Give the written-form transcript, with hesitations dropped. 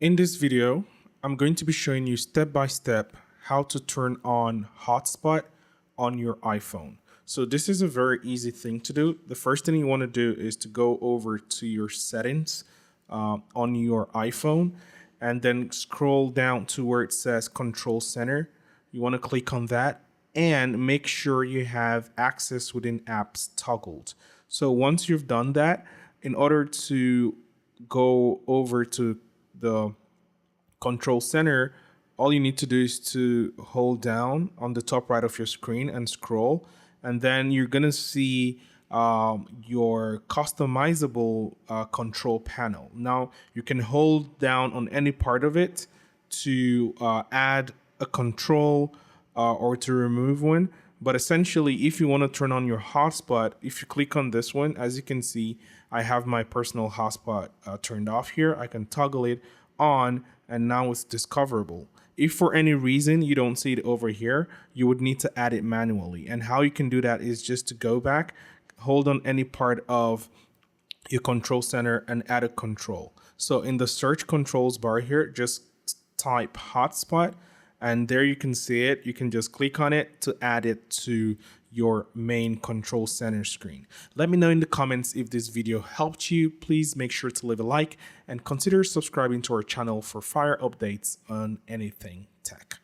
In this video, I'm going to be showing you step by step how to turn on hotspot on your iPhone. So this is a very easy thing to do. The first thing you want to do is to go over to your settings on your iPhone and then scroll down to where it says Control Center. You want to click on that and make sure you have access within apps toggled. So once you've done that, in order to go over to the Control Center, all you need to do is to hold down on the top right of your screen and scroll, and then you're gonna see your customizable control panel. Now you can hold down on any part of it to add a control or to remove one. But essentially, if you want to turn on your hotspot, if you click on this one, as you can see, I have my personal hotspot turned off here. I can toggle it on and now it's discoverable. If for any reason you don't see it over here, you would need to add it manually. And how you can do that is just to go back, hold on any part of your control center and add a control. So in the search controls bar here, just type hotspot. And there you can see it. You can just click on it to add it to your main control center screen. Let me know in the comments if this video helped you. Please make sure to leave a like and consider subscribing to our channel for fire updates on anything tech.